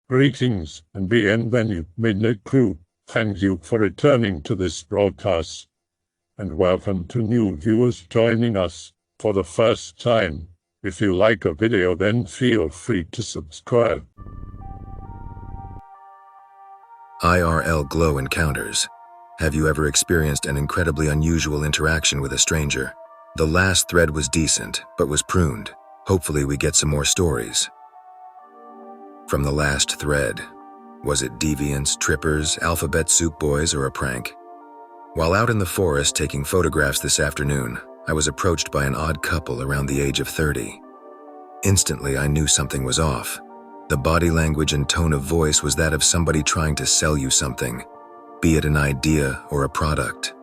Greetings and bienvenue, Midnight Crew. Thank you for returning to this broadcast, and welcome to new viewers joining us for the first time. If you like a video, then feel free to subscribe. IRL Glow Encounters. Have you ever experienced an incredibly unusual interaction with a stranger? The last thread was decent, but was pruned. Hopefully we get some more stories. From the last thread, was it deviants, trippers, alphabet soup boys, or a prank? While out in the forest taking photographs this afternoon, I was approached by an odd couple around the age of 30. Instantly, I knew something was off. The body language and tone of voice was that of somebody trying to sell you something, be it an idea or a product.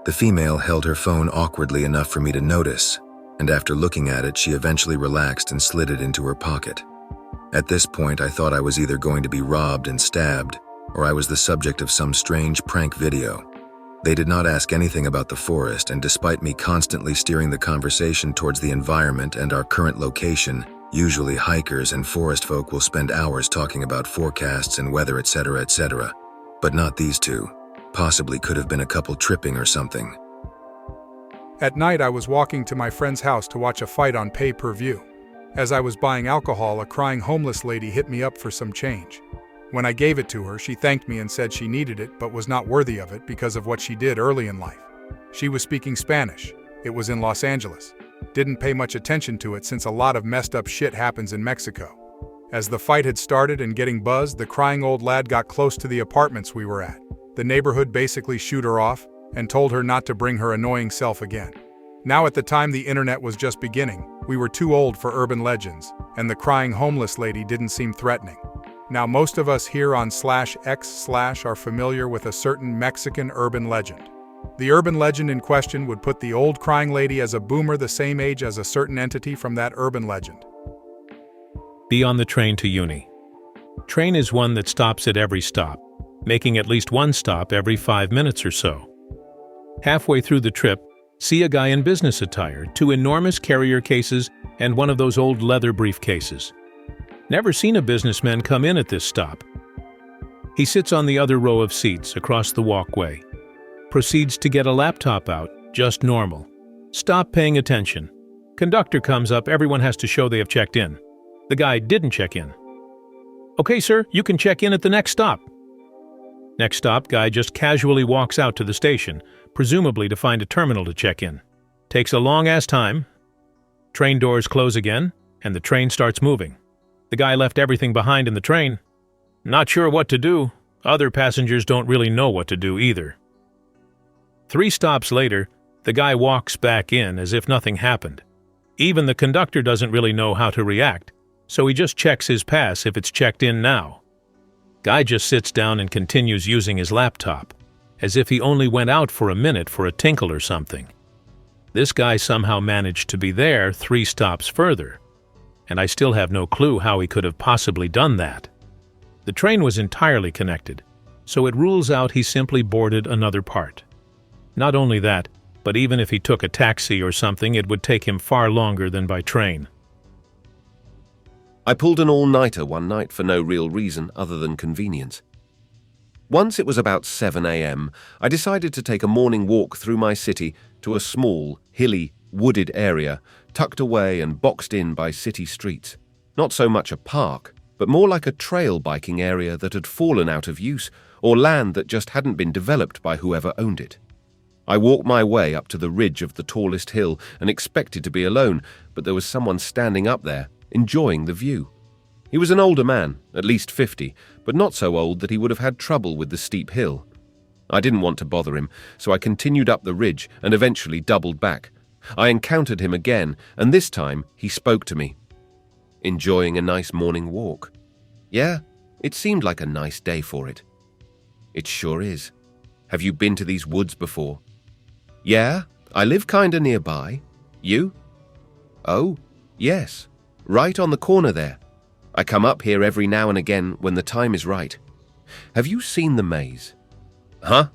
The female held her phone awkwardly enough for me to notice, and after looking at it, she eventually relaxed and slid it into her pocket. At this point, I thought I was either going to be robbed and stabbed, or I was the subject of some strange prank video. They did not ask anything about the forest, and despite me constantly steering the conversation towards the environment and our current location, usually hikers and forest folk will spend hours talking about forecasts and weather, etc., etc. But not these two. Possibly could have been a couple tripping or something. At night, I was walking to my friend's house to watch a fight on pay-per-view. As I was buying alcohol, a crying homeless lady hit me up for some change. When I gave it to her, she thanked me and said she needed it but was not worthy of it because of what she did early in life. She was speaking Spanish. It was in Los Angeles. Didn't pay much attention to it since a lot of messed up shit happens in Mexico. As the fight had started and getting buzzed, the crying old lad got close to the apartments we were at. The neighborhood basically shooed her off and told her not to bring her annoying self again. Now, at the time the internet was just beginning, we were too old for urban legends, and the crying homeless lady didn't seem threatening. Now, most of us here on /x/ are familiar with a certain Mexican urban legend. The urban legend in question would put the old crying lady as a boomer the same age as a certain entity from that urban legend. Be on the train to uni. Train is one that stops at every stop, making at least one stop every 5 minutes or so. Halfway through the trip, see a guy in business attire, 2 enormous carrier cases, and one of those old leather briefcases. Never seen a businessman come in at this stop. He sits on the other row of seats across the walkway. Proceeds to get a laptop out, just normal. Stop paying attention. Conductor comes up, everyone has to show they have checked in. The guy didn't check in. Okay, sir, you can check in at the next stop. Next stop, guy just casually walks out to the station, presumably to find a terminal to check in. Takes a long-ass time. Train doors close again, and the train starts moving. The guy left everything behind in the train. Not sure what to do. Other passengers don't really know what to do either. 3 stops later, the guy walks back in as if nothing happened. Even the conductor doesn't really know how to react, so he just checks his pass if it's checked in now. Guy just sits down and continues using his laptop, as if he only went out for a minute for a tinkle or something. This guy somehow managed to be there 3 stops further, and I still have no clue how he could have possibly done that. The train was entirely connected, so it rules out he simply boarded another part. Not only that, but even if he took a taxi or something, it would take him far longer than by train. I pulled an all-nighter one night for no real reason other than convenience. Once it was about 7 a.m., I decided to take a morning walk through my city to a small, hilly, wooded area tucked away and boxed in by city streets. Not so much a park, but more like a trail biking area that had fallen out of use, or land that just hadn't been developed by whoever owned it. I walked my way up to the ridge of the tallest hill and expected to be alone, but there was someone standing up there, enjoying the view. He was an older man, at least 50, but not so old that he would have had trouble with the steep hill. I didn't want to bother him, so I continued up the ridge and eventually doubled back. I encountered him again, and this time he spoke to me. Enjoying a nice morning walk? Yeah, it seemed like a nice day for it. It sure is. Have you been to these woods before? Yeah, I live kinda nearby. You? Oh, yes, right on the corner there. I come up here every now and again when the time is right. Have you seen the maze? Huh?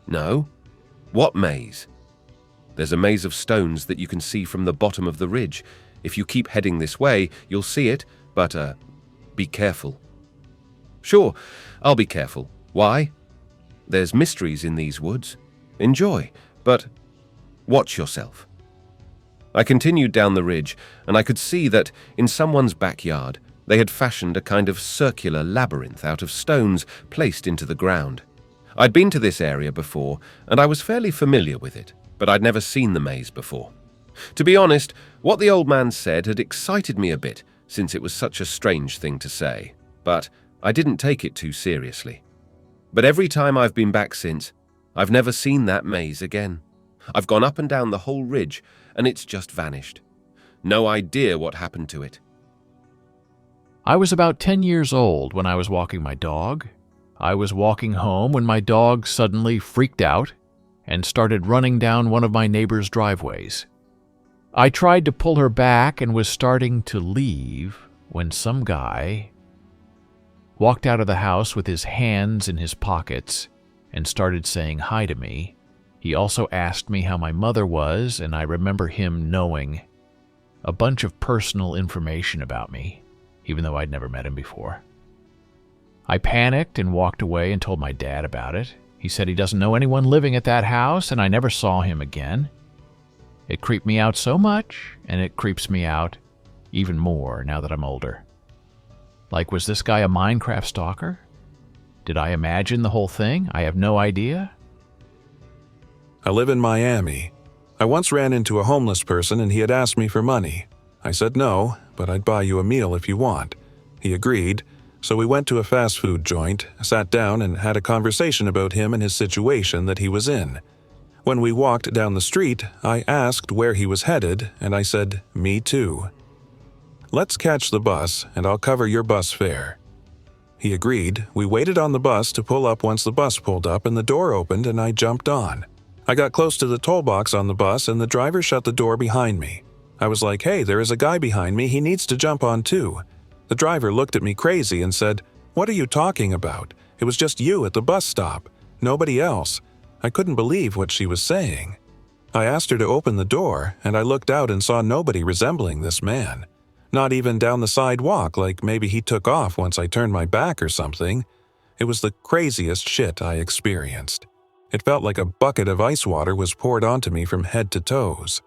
No. What maze? There's a maze of stones that you can see from the bottom of the ridge. If you keep heading this way, you'll see it, but, be careful. Sure, I'll be careful. Why? There's mysteries in these woods. Enjoy, but watch yourself. I continued down the ridge, and I could see that in someone's backyard they had fashioned a kind of circular labyrinth out of stones placed into the ground. I'd been to this area before, and I was fairly familiar with it, but I'd never seen the maze before. To be honest, what the old man said had excited me a bit, since it was such a strange thing to say, but I didn't take it too seriously. But every time I've been back since, I've never seen that maze again. I've gone up and down the whole ridge, and it's just vanished. No idea what happened to it. I was about 10 years old when I was walking my dog. I was walking home when my dog suddenly freaked out and started running down one of my neighbor's driveways. I tried to pull her back and was starting to leave when some guy walked out of the house with his hands in his pockets and started saying hi to me. He also asked me how my mother was, and I remember him knowing a bunch of personal information about me, even though I'd never met him before. I panicked and walked away and told my dad about it. He said he doesn't know anyone living at that house, and I never saw him again. It creeped me out so much, and it creeps me out even more now that I'm older. Like, was this guy a Minecraft stalker? Did I imagine the whole thing? I have no idea. I live in Miami. I once ran into a homeless person and he had asked me for money. I said no, but I'd buy you a meal if you want. He agreed, so we went to a fast food joint, sat down and had a conversation about him and his situation that he was in. When we walked down the street, I asked where he was headed, and I said, "Me too." "Let's catch the bus, and I'll cover your bus fare." He agreed. We waited on the bus to pull up once the bus pulled up, and the door opened, and I jumped on. I got close to the toll box on the bus, and the driver shut the door behind me. I was like, "Hey, there is a guy behind me. He needs to jump on too." The driver looked at me crazy and said, "What are you talking about? It was just you at the bus stop. Nobody else." I couldn't believe what she was saying. I asked her to open the door, and I looked out and saw nobody resembling this man. Not even down the sidewalk, like maybe he took off once I turned my back or something. It was the craziest shit I experienced. It felt like a bucket of ice water was poured onto me from head to toes.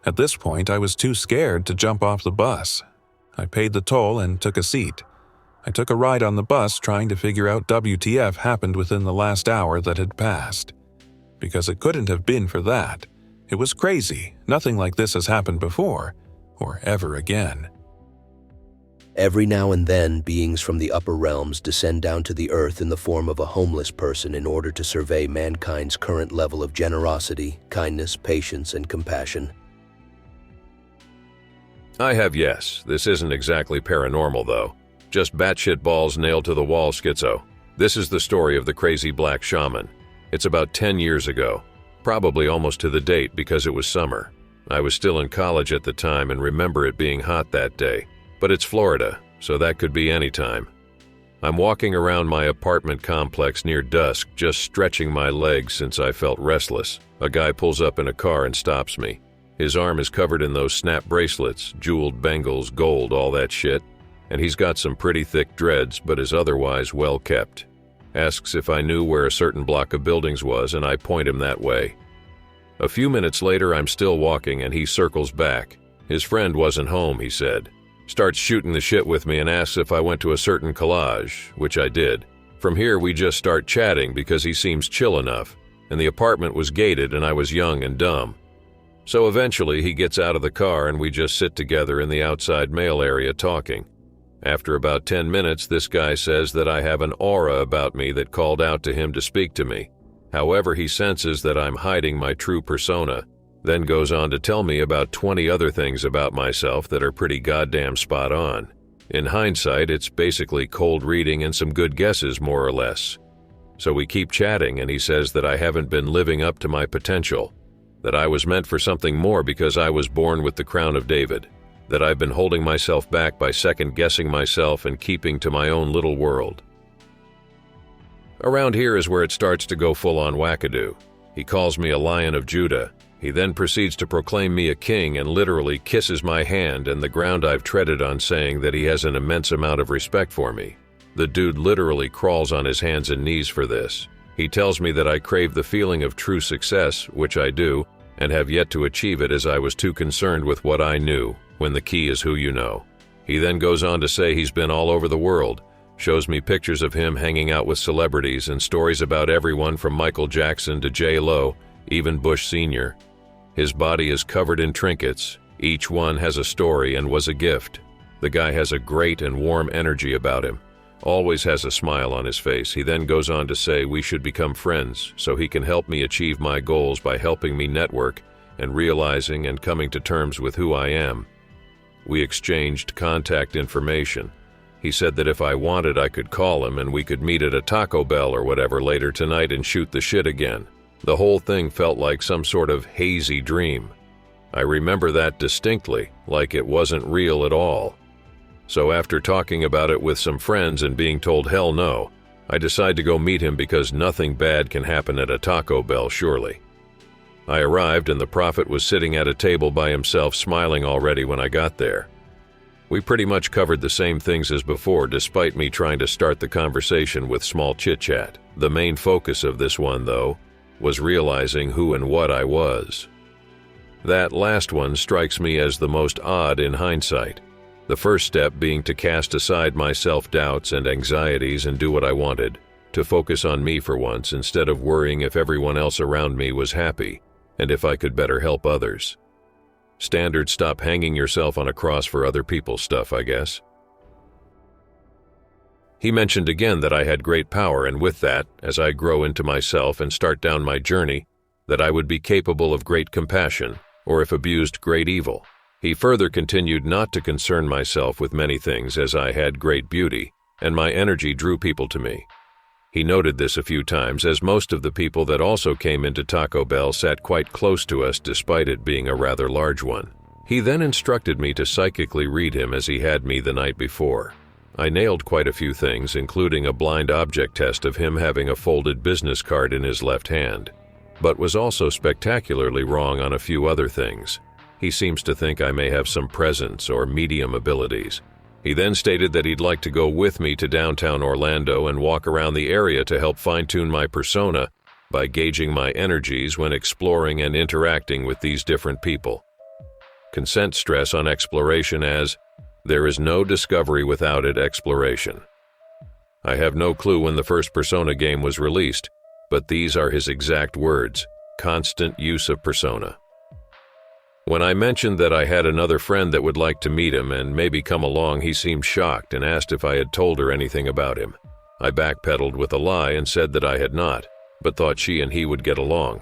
At this point, I was too scared to jump off the bus. I paid the toll and took a seat. I took a ride on the bus trying to figure out WTF happened within the last hour that had passed. Because it couldn't have been for that. It was crazy. Nothing like this has happened before, or ever again. Every now and then, beings from the upper realms descend down to the earth in the form of a homeless person in order to survey mankind's current level of generosity, kindness, patience, and compassion. I have yes. This isn't exactly paranormal, though. Just batshit balls nailed to the wall schizo. This is the story of the crazy black shaman. It's about 10 years ago. Probably almost to the date because it was summer. I was still in college at the time and remember it being hot that day. But it's Florida, so that could be any time. I'm walking around my apartment complex near dusk, just stretching my legs since I felt restless. A guy pulls up in a car and stops me. His arm is covered in those snap bracelets, jeweled bangles, gold, all that shit. And he's got some pretty thick dreads, but is otherwise well kept. Asks if I knew where a certain block of buildings was, and I point him that way. A few minutes later, I'm still walking, and he circles back. His friend wasn't home, he said. Starts shooting the shit with me and asks if I went to a certain collage, which I did. From here, we just start chatting because he seems chill enough, and the apartment was gated and I was young and dumb. So eventually, he gets out of the car and we just sit together in the outside mail area talking. After about 10 minutes, this guy says that I have an aura about me that called out to him to speak to me. However, he senses that I'm hiding my true persona, then goes on to tell me about 20 other things about myself that are pretty goddamn spot on. In hindsight, it's basically cold reading and some good guesses, more or less. So we keep chatting, and he says that I haven't been living up to my potential, that I was meant for something more because I was born with the crown of David, that I've been holding myself back by second-guessing myself and keeping to my own little world. Around here is where it starts to go full-on wackadoo. He calls me a Lion of Judah. He then proceeds to proclaim me a king and literally kisses my hand and the ground I've treaded on, saying that he has an immense amount of respect for me. The dude literally crawls on his hands and knees for this. He tells me that I crave the feeling of true success, which I do, and have yet to achieve it as I was too concerned with what I knew, when the key is who you know. He then goes on to say he's been all over the world, shows me pictures of him hanging out with celebrities and stories about everyone from Michael Jackson to J-Lo, even Bush Sr. His body is covered in trinkets. Each one has a story and was a gift. The guy has a great and warm energy about him. Always has a smile on his face. He then goes on to say we should become friends so he can help me achieve my goals by helping me network and realizing and coming to terms with who I am. We exchanged contact information. He said that if I wanted, I could call him and we could meet at a Taco Bell or whatever later tonight and shoot the shit again. The whole thing felt like some sort of hazy dream. I remember that distinctly, like it wasn't real at all. So after talking about it with some friends and being told hell no, I decide to go meet him because nothing bad can happen at a Taco Bell, surely. I arrived and the prophet was sitting at a table by himself, smiling already when I got there. We pretty much covered the same things as before, despite me trying to start the conversation with small chit-chat. The main focus of this one, though, was realizing who and what I was. That last one strikes me as the most odd in hindsight. The first step being to cast aside my self-doubts and anxieties and do what I wanted, to focus on me for once instead of worrying if everyone else around me was happy and if I could better help others. Standard stop hanging yourself on a cross for other people's stuff, I guess. He mentioned again that I had great power, and with that, as I grow into myself and start down my journey, that I would be capable of great compassion, or if abused, great evil. He further continued not to concern myself with many things as I had great beauty, and my energy drew people to me. He noted this a few times as most of the people that also came into Taco Bell sat quite close to us despite it being a rather large one. He then instructed me to psychically read him as he had me the night before. I nailed quite a few things, including a blind object test of him having a folded business card in his left hand, but was also spectacularly wrong on a few other things. He seems to think I may have some presence or medium abilities. He then stated that he'd like to go with me to downtown Orlando and walk around the area to help fine-tune my persona by gauging my energies when exploring and interacting with these different people. Consent stress on exploration as, there is no discovery without it exploration. I have no clue when the first Persona game was released, but these are his exact words, constant use of persona. When I mentioned that I had another friend that would like to meet him and maybe come along, he seemed shocked and asked if I had told her anything about him. I backpedaled with a lie and said that I had not, but thought she and he would get along.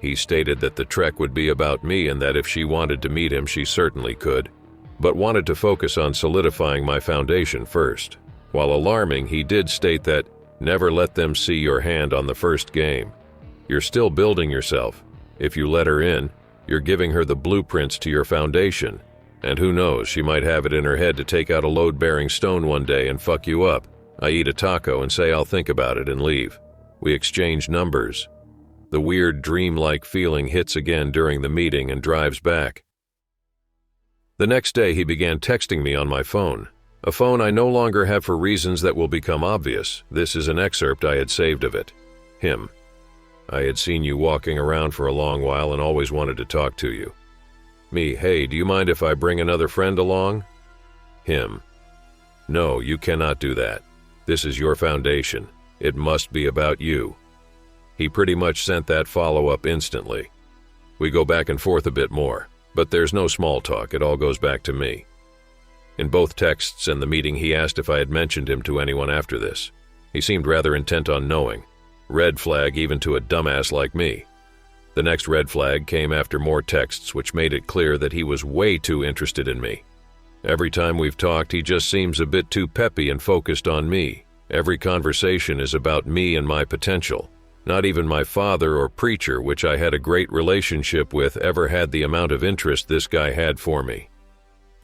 He stated that the trek would be about me and that if she wanted to meet him, she certainly could, but wanted to focus on solidifying my foundation first. While alarming, he did state that, never let them see your hand on the first game. You're still building yourself. If you let her in, you're giving her the blueprints to your foundation, and who knows, she might have it in her head to take out a load-bearing stone one day and fuck you up. I eat a taco and say I'll think about it and leave. We exchange numbers. The weird dream-like feeling hits again during the meeting and drives back. The next day he began texting me on my phone, a phone I no longer have for reasons that will become obvious. This is an excerpt I had saved of it. Him. I had seen you walking around for a long while and always wanted to talk to you. Me, hey, do you mind if I bring another friend along? Him. No, you cannot do that. This is your foundation. It must be about you. He pretty much sent that follow-up instantly. We go back and forth a bit more, but there's no small talk, it all goes back to me. In both texts and the meeting he asked if I had mentioned him to anyone after this. He seemed rather intent on knowing. Red flag even to a dumbass like me. The next red flag came after more texts which made it clear that he was way too interested in me. Every time we've talked, he just seems a bit too peppy and focused on me. Every conversation is about me and my potential. Not even my father or preacher, which I had a great relationship with, ever had the amount of interest this guy had for me.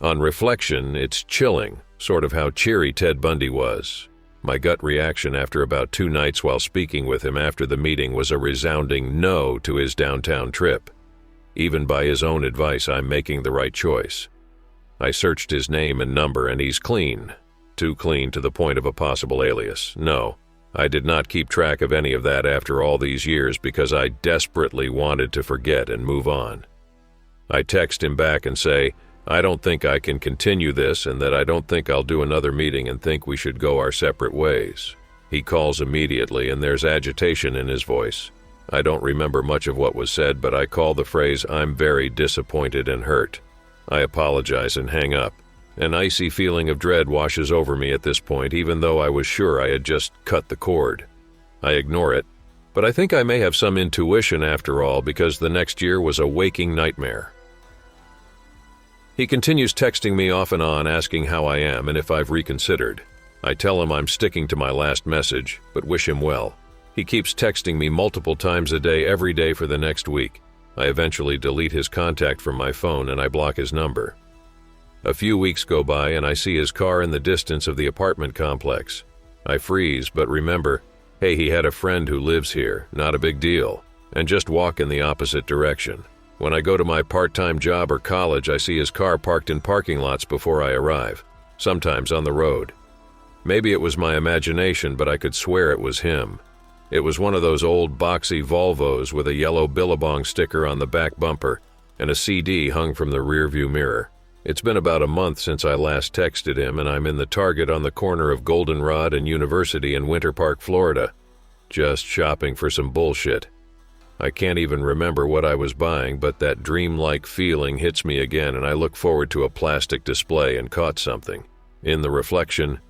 On reflection, it's chilling, sort of how cheery Ted Bundy was. My gut reaction after about 2 nights while speaking with him after the meeting was a resounding no to his downtown trip. Even by his own advice, I'm making the right choice. I searched his name and number and he's clean. Too clean to the point of a possible alias. No, I did not keep track of any of that after all these years because I desperately wanted to forget and move on. I text him back and say, I don't think I can continue this and that I don't think I'll do another meeting and think we should go our separate ways. He calls immediately and there's agitation in his voice. I don't remember much of what was said, but I call the phrase, I'm very disappointed and hurt. I apologize and hang up. An icy feeling of dread washes over me at this point, even though I was sure I had just cut the cord. I ignore it, but I think I may have some intuition after all because the next year was a waking nightmare. He continues texting me off and on asking how I am and if I've reconsidered. I tell him I'm sticking to my last message, but wish him well. He keeps texting me multiple times a day every day for the next week. I eventually delete his contact from my phone and I block his number. A few weeks go by and I see his car in the distance of the apartment complex. I freeze, but remember, hey, he had a friend who lives here, not a big deal, and just walk in the opposite direction. When I go to my part-time job or college, I see his car parked in parking lots before I arrive, sometimes on the road. Maybe it was my imagination, but I could swear it was him. It was one of those old boxy Volvos with a yellow Billabong sticker on the back bumper and a CD hung from the rearview mirror. It's been about a month since I last texted him, and I'm in the Target on the corner of Goldenrod and University in Winter Park, Florida, just shopping for some bullshit. I can't even remember what I was buying, but that dreamlike feeling hits me again, and I look forward to a plastic display and caught something. In the reflection,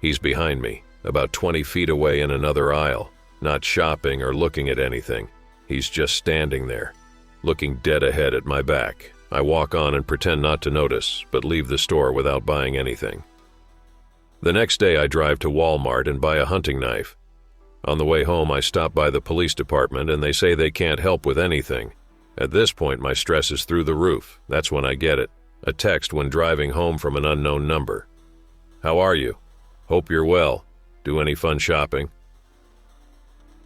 he's behind me, about 20 feet away in another aisle, not shopping or looking at anything. He's just standing there, looking dead ahead at my back. I walk on and pretend not to notice, but leave the store without buying anything. The next day I drive to Walmart and buy a hunting knife. On the way home I stop by the police department and they say they can't help with anything. At this point my stress is through the roof. That's when I get it. A text when driving home from an unknown number. How are you? Hope you're well. Do any fun shopping?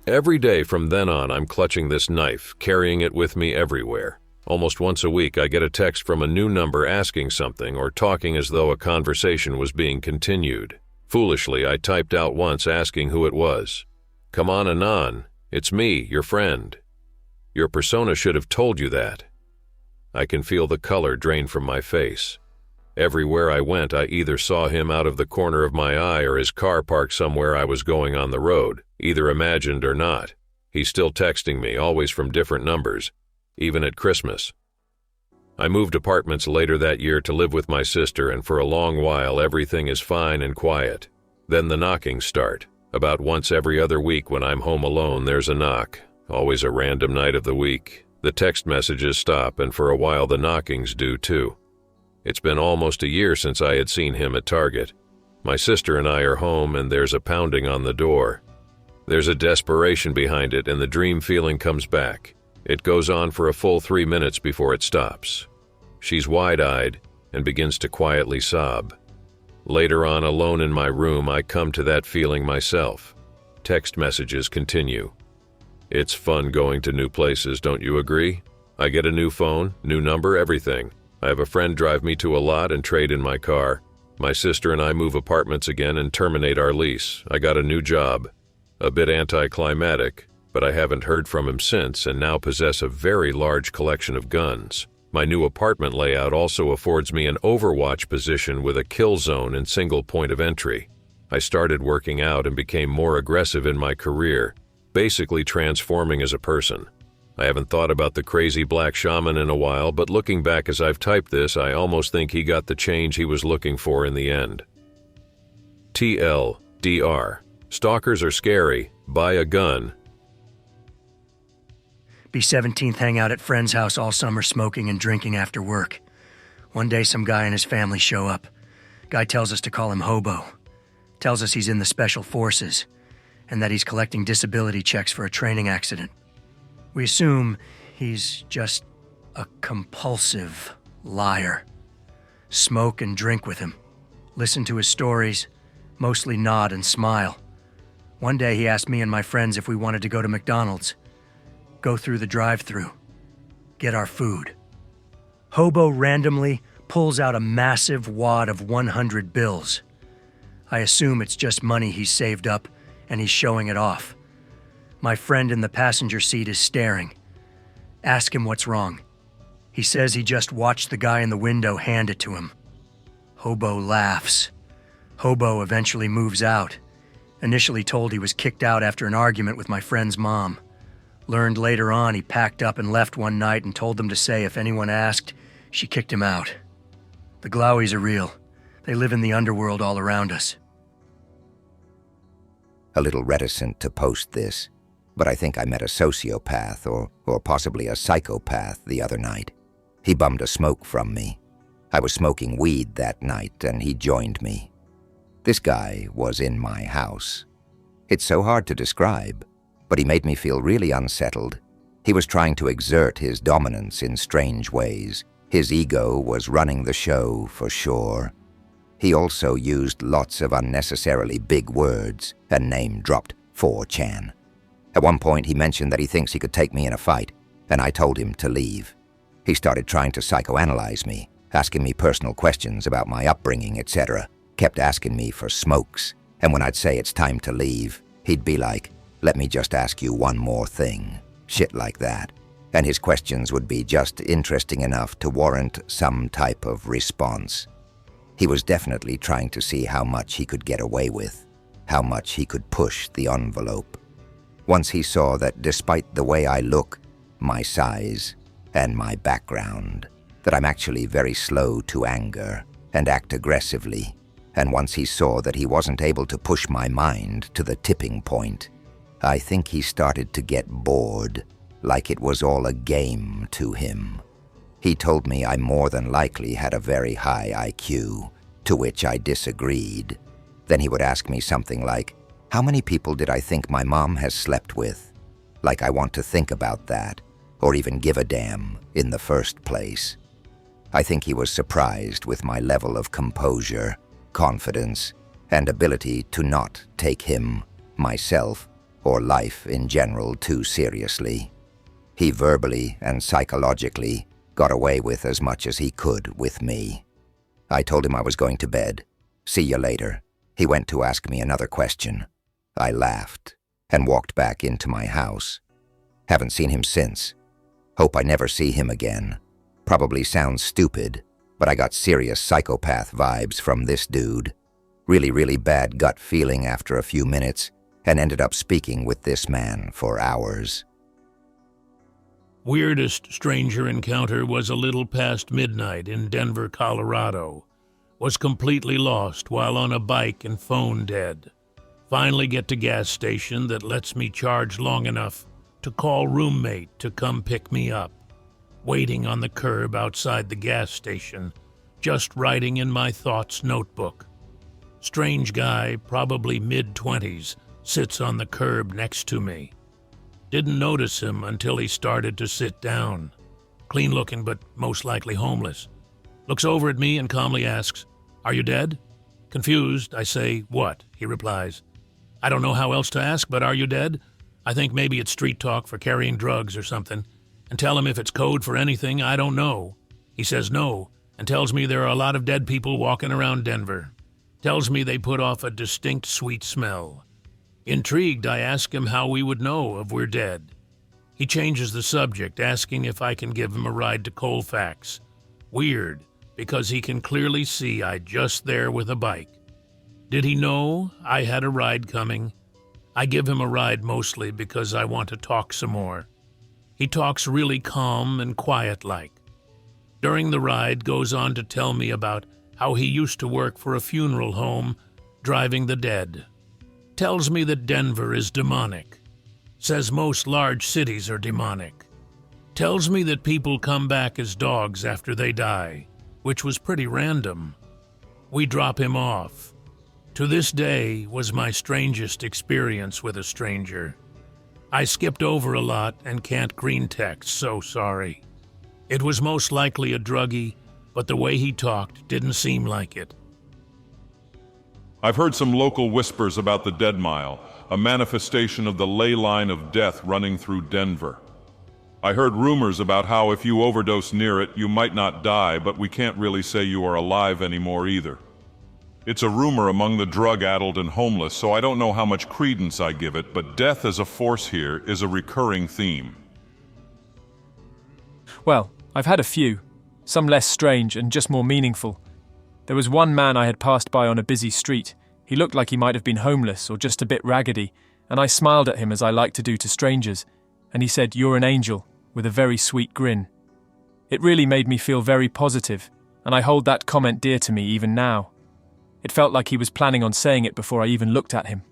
Every day from then on I'm clutching this knife, carrying it with me everywhere. Almost once a week I get a text from a new number asking something or talking as though a conversation was being continued. Foolishly, I typed out once asking who it was. Come on, Anon. It's me, your friend. Your persona should have told you that. I can feel the color drain from my face. Everywhere I went, I either saw him out of the corner of my eye or his car parked somewhere I was going on the road, either imagined or not. He's still texting me, always from different numbers. Even at Christmas. I moved apartments later that year to live with my sister, and for a long while everything is fine and quiet. Then the knockings start. About once every other week when I'm home alone, there's a knock. Always a random night of the week. The text messages stop, and for a while the knockings do too. It's been almost a year since I had seen him at Target. My sister and I are home, and there's a pounding on the door. There's a desperation behind it, and the dream feeling comes back. It goes on for a full 3 minutes before it stops. She's wide-eyed and begins to quietly sob. Later on, alone in my room, I come to that feeling myself. Text messages continue. It's fun going to new places, don't you agree? I get a new phone, new number, everything. I have a friend drive me to a lot and trade in my car. My sister and I move apartments again and terminate our lease. I got a new job. A bit anticlimactic, but I haven't heard from him since and now possess a very large collection of guns. My new apartment layout also affords me an overwatch position with a kill zone and single point of entry. I started working out and became more aggressive in my career, basically transforming as a person. I haven't thought about the crazy black shaman in a while, but looking back as I've typed this, I almost think he got the change he was looking for in the end. TLDR. Stalkers are scary. Buy a gun. Be 17th, hang out at friend's house all summer smoking and drinking after work. One day some guy and his family show up. Guy tells us to call him Hobo. Tells us he's in the special forces and that he's collecting disability checks for a training accident. We assume he's just a compulsive liar. Smoke and drink with him. Listen to his stories, mostly nod and smile. One day he asked me and my friends if we wanted to go to McDonald's. Go through the drive-thru. Get our food. Hobo randomly pulls out a massive wad of 100 bills. I assume it's just money he's saved up and he's showing it off. My friend in the passenger seat is staring. Ask him what's wrong. He says he just watched the guy in the window hand it to him. Hobo laughs. Hobo eventually moves out. Initially told he was kicked out after an argument with my friend's mom. Learned later on he packed up and left one night and told them to say if anyone asked, she kicked him out. The Glowies are real. They live in the underworld all around us. A little reticent to post this, but I think I met a sociopath or possibly a psychopath the other night. He bummed a smoke from me. I was smoking weed that night and he joined me. This guy was in my house. It's so hard to describe, but he made me feel really unsettled. He was trying to exert his dominance in strange ways. His ego was running the show for sure. He also used lots of unnecessarily big words and name-dropped 4chan. At one point, he mentioned that he thinks he could take me in a fight, and I told him to leave. He started trying to psychoanalyze me, asking me personal questions about my upbringing, etc. Kept asking me for smokes, and when I'd say it's time to leave, he'd be like, "Let me just ask you one more thing." Shit like that. And his questions would be just interesting enough to warrant some type of response. He was definitely trying to see how much he could get away with, how much he could push the envelope. Once he saw that despite the way I look, my size, and my background, that I'm actually very slow to anger and act aggressively, and once he saw that he wasn't able to push my mind to the tipping point, I think he started to get bored, like it was all a game to him. He told me I more than likely had a very high IQ, to which I disagreed. Then he would ask me something like, "How many people did I think my mom has slept with?" Like I want to think about that, or even give a damn in the first place. I think he was surprised with my level of composure, confidence, and ability to not take him, myself, or life in general too seriously. He verbally and psychologically got away with as much as he could with me. I told him I was going to bed. See you later. He went to ask me another question. I laughed and walked back into my house. Haven't seen him since. Hope I never see him again. Probably sounds stupid, but I got serious psychopath vibes from this dude. Really bad gut feeling after a few minutes, and ended up speaking with this man for hours. Weirdest stranger encounter was a little past midnight in Denver, Colorado. Was completely lost while on a bike and phone dead. Finally get to gas station that lets me charge long enough to call roommate to come pick me up. Waiting on the curb outside the gas station, just writing in my thoughts notebook. Strange guy, probably mid-20s, sits on the curb next to me. Didn't notice him until he started to sit down. Clean looking, but most likely homeless. Looks over at me and calmly asks, "Are you dead?" Confused, I say, "What?" He replies, "I don't know how else to ask, but are you dead? I think maybe it's street talk for carrying drugs or something. And tell him if it's code for anything, I don't know." He says no, and tells me there are a lot of dead people walking around Denver. Tells me they put off a distinct sweet smell. Intrigued, I ask him how we would know if we're dead. He changes the subject, asking if I can give him a ride to Colfax. Weird, because he can clearly see I just there with a bike. Did he know I had a ride coming? I give him a ride mostly because I want to talk some more. He talks really calm and quiet-like. During the ride, goes on to tell me about how he used to work for a funeral home, driving the dead. Tells me that Denver is demonic. Says most large cities are demonic. Tells me that people come back as dogs after they die, which was pretty random. We drop him off. To this day was my strangest experience with a stranger. I skipped over a lot and can't Greentext, so sorry. It was most likely a druggie, but the way he talked didn't seem like it. I've heard some local whispers about the Dead Mile, a manifestation of the ley line of death running through Denver. I heard rumors about how if you overdose near it, you might not die, but we can't really say you are alive anymore either. It's a rumor among the drug-addled and homeless, so I don't know how much credence I give it, but death as a force here is a recurring theme. Well, I've had a few, some less strange and just more meaningful. There was one man I had passed by on a busy street. He looked like he might have been homeless or just a bit raggedy, and I smiled at him as I like to do to strangers, and he said, "You're an angel," with a very sweet grin. It really made me feel very positive, and I hold that comment dear to me even now. It felt like he was planning on saying it before I even looked at him.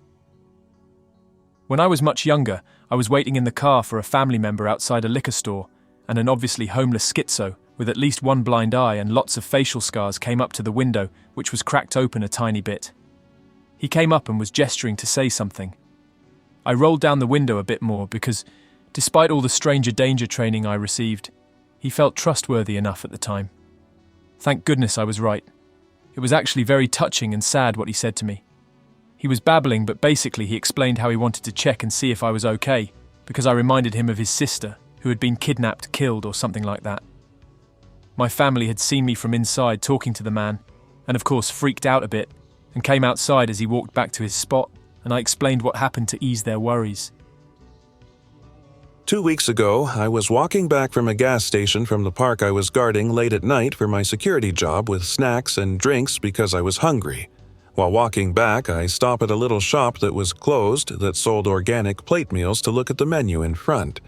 When I was much younger, I was waiting in the car for a family member outside a liquor store, and an obviously homeless schizo, with at least one blind eye and lots of facial scars, came up to the window, which was cracked open a tiny bit. He came up and was gesturing to say something. I rolled down the window a bit more because, despite all the stranger danger training I received, he felt trustworthy enough at the time. Thank goodness I was right. It was actually very touching and sad what he said to me. He was babbling, but basically he explained how he wanted to check and see if I was okay, because I reminded him of his sister, who had been kidnapped, killed, or something like that. My family had seen me from inside talking to the man, and of course freaked out a bit, and came outside as he walked back to his spot, and I explained what happened to ease their worries. 2 weeks ago, I was walking back from a gas station from the park I was guarding late at night for my security job with snacks and drinks because I was hungry. While walking back, I stop at a little shop that was closed that sold organic plate meals to look at the menu in front.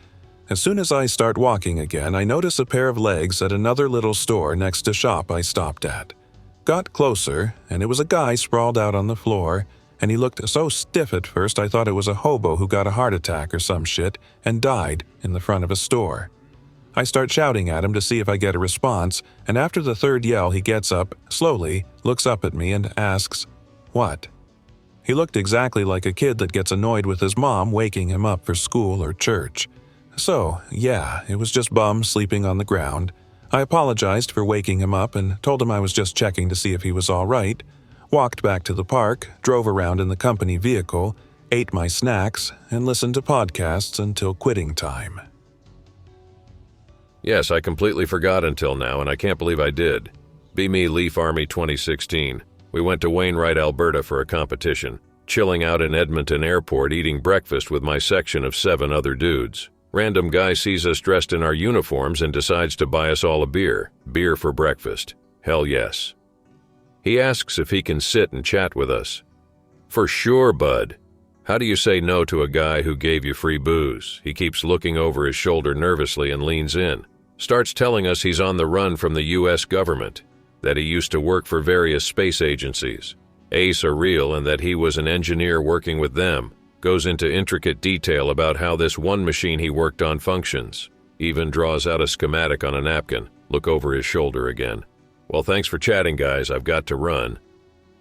As soon as I start walking again, I notice a pair of legs at another little store next to shop I stopped at. Got closer, and it was a guy sprawled out on the floor, and he looked so stiff at first I thought it was a hobo who got a heart attack or some shit and died in the front of a store. I start shouting at him to see if I get a response, and after the third yell he gets up, slowly, looks up at me and asks, "What?" He looked exactly like a kid that gets annoyed with his mom waking him up for school or church. So, yeah, it was just bum sleeping on the ground. I apologized for waking him up and told him I was just checking to see if he was all right, walked back to the park, drove around in the company vehicle, ate my snacks, and listened to podcasts until quitting time. Yes, I completely forgot until now, and I can't believe I did. Be Me Leaf Army 2016. We went to Wainwright, Alberta for a competition, chilling out in Edmonton Airport eating breakfast with my section of 7 other dudes. Random guy sees us dressed in our uniforms and decides to buy us all a beer. Beer for breakfast. Hell yes. He asks if he can sit and chat with us. For sure, bud. How do you say no to a guy who gave you free booze? He keeps looking over his shoulder nervously and leans in. Starts telling us he's on the run from the US government, that he used to work for various space agencies. Ace are real and that he was an engineer working with them. Goes into intricate detail about how this one machine he worked on functions. Even draws out a schematic on a napkin. Look over his shoulder again. Well, thanks for chatting, guys. I've got to run.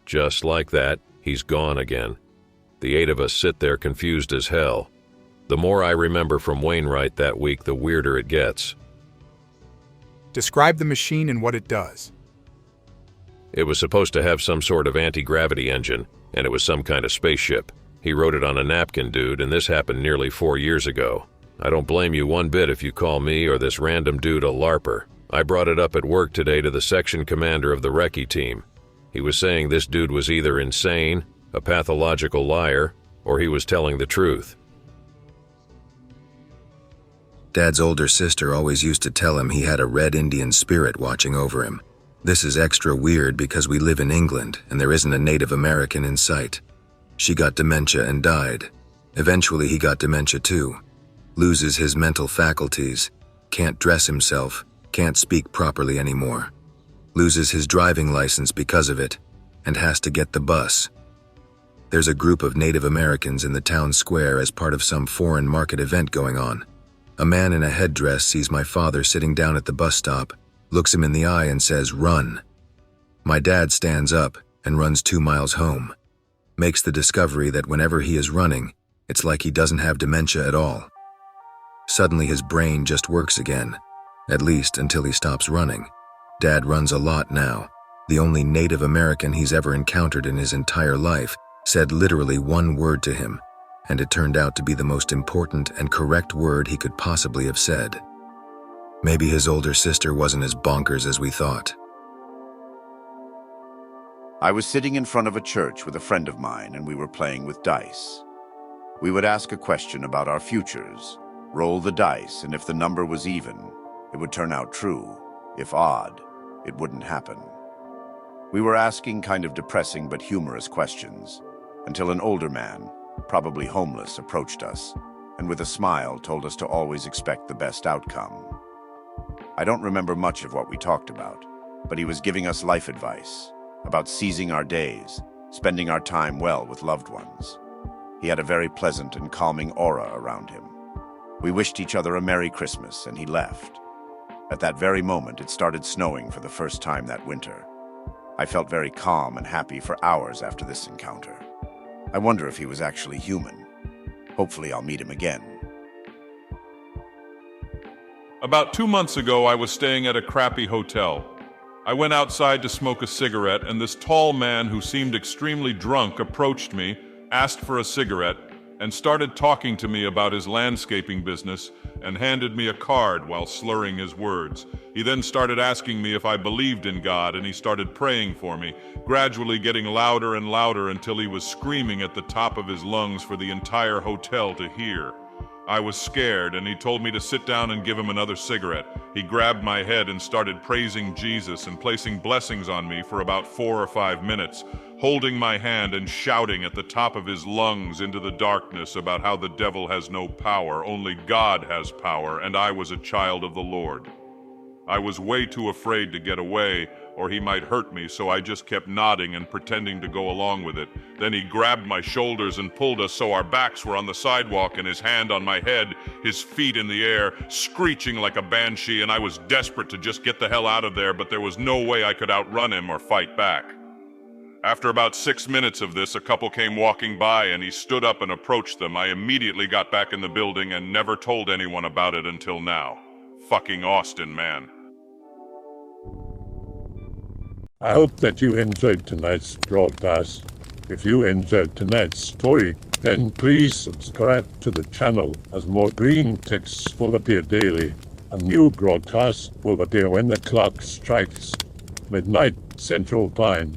Just like that, he's gone again. The 8 of us sit there confused as hell. The more I remember from Wainwright that week, the weirder it gets. Describe the machine and what it does. It was supposed to have some sort of anti-gravity engine, and it was some kind of spaceship. He wrote it on a napkin, dude, and this happened nearly 4 years ago. I don't blame you one bit if you call me or this random dude a LARPer. I brought it up at work today to the section commander of the recce team. He was saying this dude was either insane, a pathological liar, or he was telling the truth. Dad's older sister always used to tell him he had a red Indian spirit watching over him. This is extra weird because we live in England and there isn't a Native American in sight. She got dementia and died. Eventually he got dementia too. Loses his mental faculties, can't dress himself, can't speak properly anymore. Loses his driving license because of it, and has to get the bus. There's a group of Native Americans in the town square as part of some foreign market event going on. A man in a headdress sees my father sitting down at the bus stop, looks him in the eye and says, "Run." My dad stands up and runs 2 miles home. Makes the discovery that whenever he is running, it's like he doesn't have dementia at all. Suddenly his brain just works again, at least until he stops running. Dad runs a lot now. The only Native American he's ever encountered in his entire life said literally one word to him, and it turned out to be the most important and correct word he could possibly have said. Maybe his older sister wasn't as bonkers as we thought. I was sitting in front of a church with a friend of mine and we were playing with dice. We would ask a question about our futures, roll the dice, and if the number was even, it would turn out true. If odd, it wouldn't happen. We were asking kind of depressing but humorous questions until an older man, probably homeless, approached us and with a smile told us to always expect the best outcome. I don't remember much of what we talked about, but he was giving us life advice about seizing our days, spending our time well with loved ones. He had a very pleasant and calming aura around him. We wished each other a Merry Christmas and he left. At that very moment, it started snowing for the first time that winter. I felt very calm and happy for hours after this encounter. I wonder if he was actually human. Hopefully I'll meet him again. About 2 months ago, I was staying at a crappy hotel. I went outside to smoke a cigarette, and this tall man who seemed extremely drunk approached me, asked for a cigarette, and started talking to me about his landscaping business and handed me a card while slurring his words. He then started asking me if I believed in God, and he started praying for me, gradually getting louder and louder until he was screaming at the top of his lungs for the entire hotel to hear. I was scared, and he told me to sit down and give him another cigarette. He grabbed my head and started praising Jesus and placing blessings on me for about 4 or 5 minutes, holding my hand and shouting at the top of his lungs into the darkness about how the devil has no power, only God has power, and I was a child of the Lord. I was way too afraid to get away, or he might hurt me, so I just kept nodding and pretending to go along with it. Then he grabbed my shoulders and pulled us so our backs were on the sidewalk and his hand on my head, his feet in the air, screeching like a banshee, and I was desperate to just get the hell out of there, but there was no way I could outrun him or fight back. After about 6 minutes of this, a couple came walking by and he stood up and approached them. I immediately got back in the building and never told anyone about it until now. Fucking Austin, man. I hope that you enjoyed tonight's broadcast. If you enjoyed tonight's story, then please subscribe to the channel as more Greentext will appear daily. A new broadcast will appear when the clock strikes midnight Central Time.